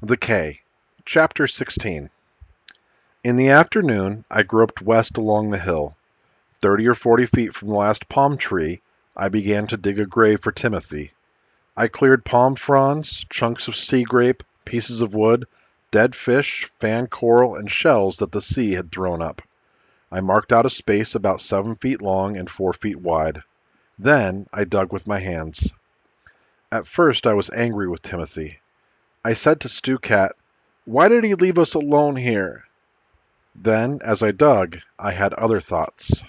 The K. Chapter 16. In the afternoon, I groped west along the hill. 30 or 40 feet from the last palm tree, I began to dig a grave for Timothy. I cleared palm fronds, chunks of sea grape, pieces of wood, dead fish, fan coral, and shells that the sea had thrown up. I marked out a space about 7 feet long and 4 feet wide. Then I dug with my hands. At first I was angry with Timothy. I said to Stu Cat, "Why did he leave us alone here?" Then, as I dug, I had other thoughts.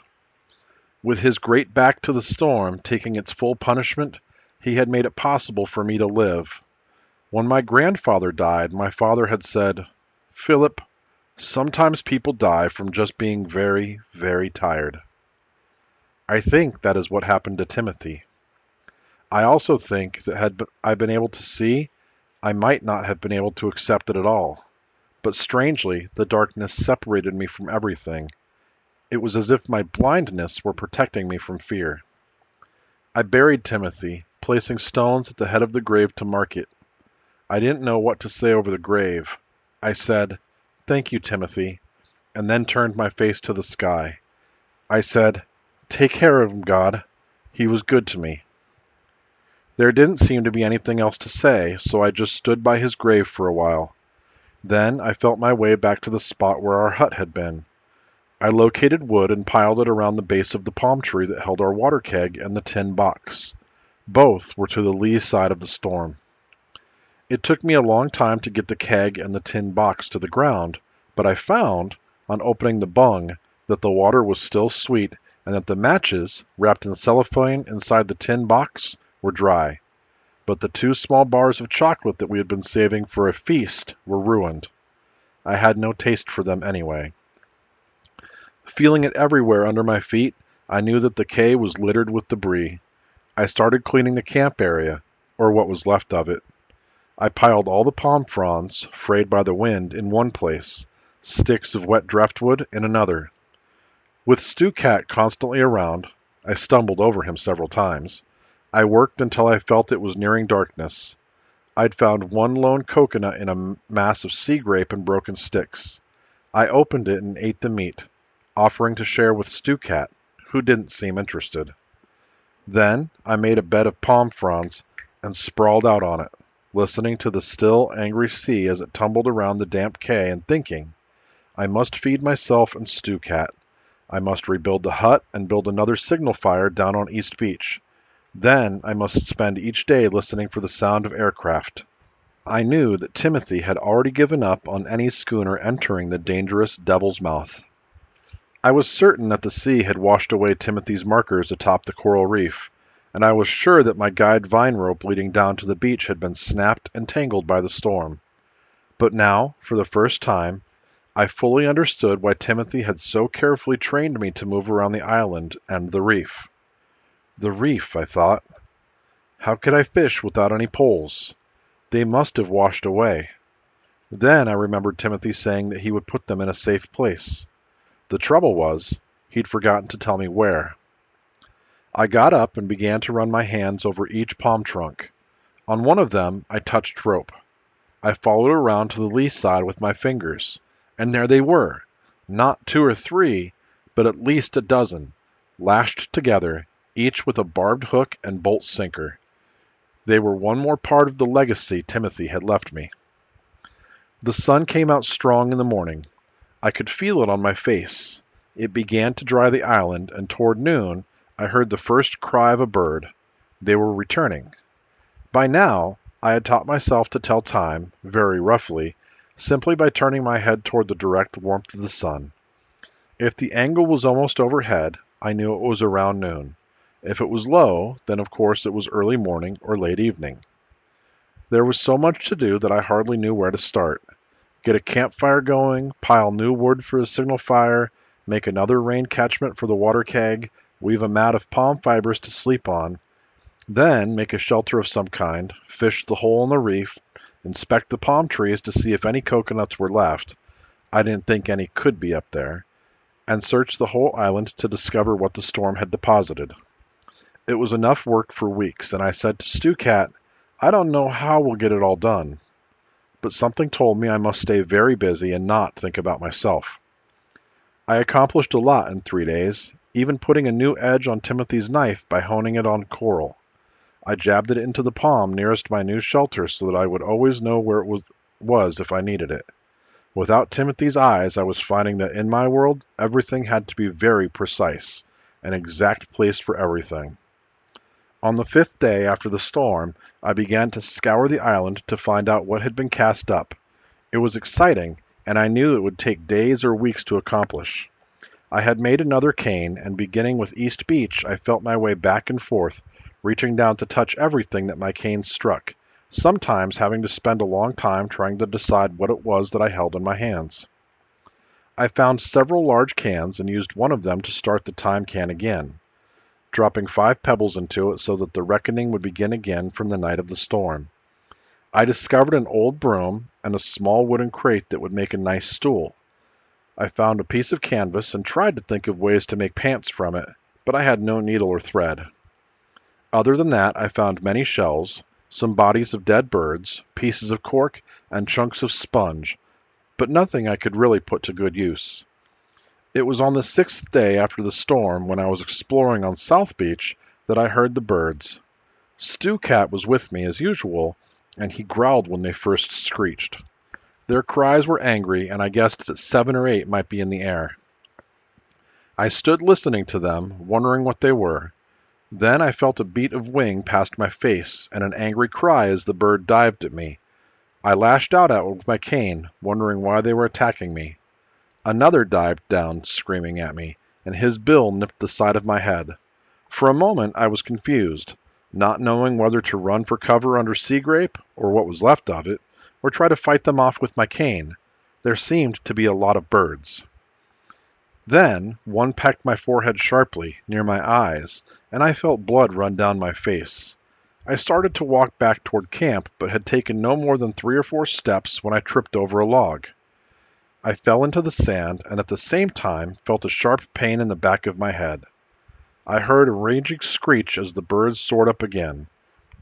With his great back to the storm taking its full punishment, he had made it possible for me to live. When my grandfather died, my father had said, "Philip, sometimes people die from just being very, very tired." I think that is what happened to Timothy. I also think that had I been able to see, I might not have been able to accept it at all. But strangely, the darkness separated me from everything. It was as if my blindness were protecting me from fear. I buried Timothy, placing stones at the head of the grave to mark it. I didn't know what to say over the grave. I said, "Thank you, Timothy," and then turned my face to the sky. I said, "Take care of him, God. He was good to me." There didn't seem to be anything else to say, so I just stood by his grave for a while. Then I felt my way back to the spot where our hut had been. I located wood and piled it around the base of the palm tree that held our water keg and the tin box. Both were to the lee side of the storm. It took me a long time to get the keg and the tin box to the ground, but I found, on opening the bung, that the water was still sweet and that the matches, wrapped in cellophane inside the tin box, were dry. But the 2 small bars of chocolate that we had been saving for a feast were ruined. I had no taste for them anyway. Feeling it everywhere under my feet, I knew that the K was littered with debris. I started cleaning the camp area, or what was left of it. I piled all the palm fronds, frayed by the wind, in one place, sticks of wet driftwood in another. With Stu Cat constantly around, I stumbled over him several times. I worked until I felt it was nearing darkness. I'd found one lone coconut in a mass of sea grape and broken sticks. I opened it and ate the meat, offering to share with Stu Cat, who didn't seem interested. Then I made a bed of palm fronds and sprawled out on it, listening to the still, angry sea as it tumbled around the damp K and thinking, I must feed myself and Stu Cat. I must rebuild the hut and build another signal fire down on East Beach. Then I must spend each day listening for the sound of aircraft. I knew that Timothy had already given up on any schooner entering the dangerous Devil's Mouth. I was certain that the sea had washed away Timothy's markers atop the coral reef, and I was sure that my guide vine rope leading down to the beach had been snapped and tangled by the storm. But now, for the first time, I fully understood why Timothy had so carefully trained me to move around the island and the reef. The reef, I thought. How could I fish without any poles? They must have washed away. Then I remembered Timothy saying that he would put them in a safe place. The trouble was, he'd forgotten to tell me where. I got up and began to run my hands over each palm trunk. On one of them, I touched rope. I followed around to the lee side with my fingers, and there they were, not 2 or 3, but at least a dozen, lashed together, each with a barbed hook and bolt sinker. They were one more part of the legacy Timothy had left me. The sun came out strong in the morning. I could feel it on my face. It began to dry the island, and toward noon I heard the first cry of a bird. They were returning. By now, I had taught myself to tell time, very roughly, simply by turning my head toward the direct warmth of the sun. If the angle was almost overhead, I knew it was around noon. If it was low, then of course it was early morning or late evening. There was so much to do that I hardly knew where to start. Get a campfire going, pile new wood for a signal fire, make another rain catchment for the water keg, weave a mat of palm fibers to sleep on, then make a shelter of some kind, fish the hole in the reef, inspect the palm trees to see if any coconuts were left, I didn't think any could be up there, and search the whole island to discover what the storm had deposited. It was enough work for weeks, and I said to Stu Cat, "I don't know how we'll get it all done." but something told me I must stay very busy and not think about myself. I accomplished a lot in 3 days, even putting a new edge on Timothy's knife by honing it on coral. I jabbed it into the palm nearest my new shelter so that I would always know where it was if I needed it. Without Timothy's eyes, I was finding that in my world, everything had to be very precise, an exact place for everything. On the 5th day after the storm, I began to scour the island to find out what had been cast up. It was exciting, and I knew it would take days or weeks to accomplish. I had made another cane, and beginning with East Beach, I felt my way back and forth, reaching down to touch everything that my cane struck, sometimes having to spend a long time trying to decide what it was that I held in my hands. I found several large cans and used one of them to start the time can again, dropping 5 pebbles into it so that the reckoning would begin again from the night of the storm. I discovered an old broom and a small wooden crate that would make a nice stool. I found a piece of canvas and tried to think of ways to make pants from it, but I had no needle or thread. Other than that, I found many shells, some bodies of dead birds, pieces of cork, and chunks of sponge, but nothing I could really put to good use. It was on the 6th day after the storm, when I was exploring on South Beach, that I heard the birds. Stu Cat was with me as usual, and he growled when they first screeched. Their cries were angry, and I guessed that 7 or 8 might be in the air. I stood listening to them, wondering what they were. Then I felt a beat of wing past my face, and an angry cry as the bird dived at me. I lashed out at it with my cane, wondering why they were attacking me. Another dived down, screaming at me, and his bill nipped the side of my head. For a moment I was confused, not knowing whether to run for cover under sea grape, or what was left of it, or try to fight them off with my cane. There seemed to be a lot of birds. Then one pecked my forehead sharply, near my eyes, and I felt blood run down my face. I started to walk back toward camp, but had taken no more than 3 or 4 steps when I tripped over a log. I fell into the sand, and at the same time felt a sharp pain in the back of my head. I heard a raging screech as the birds soared up again.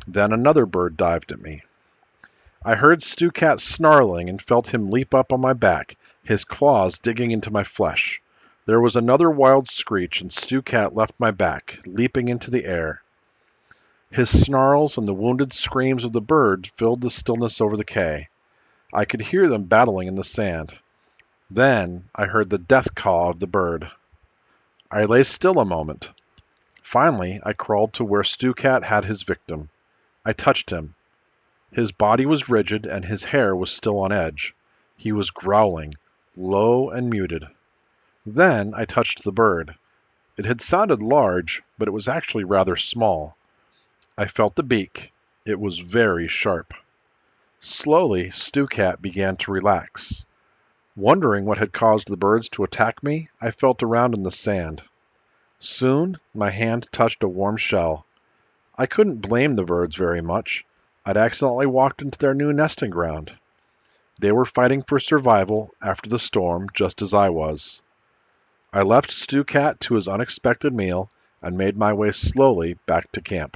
Then another bird dived at me. I heard Stu Cat snarling and felt him leap up on my back, his claws digging into my flesh. There was another wild screech, and Stu Cat left my back, leaping into the air. His snarls and the wounded screams of the birds filled the stillness over the quay. I could hear them battling in the sand. Then I heard the death caw of the bird. I lay still a moment. Finally, I crawled to where Stu Cat had his victim. I touched him. His body was rigid and his hair was still on edge. He was growling, low and muted. Then I touched the bird. It had sounded large, but it was actually rather small. I felt the beak. It was very sharp. Slowly, Stu Cat began to relax. Wondering what had caused the birds to attack me, I felt around in the sand. Soon, my hand touched a warm shell. I couldn't blame the birds very much. I'd accidentally walked into their new nesting ground. They were fighting for survival after the storm, just as I was. I left Stu Cat to his unexpected meal and made my way slowly back to camp.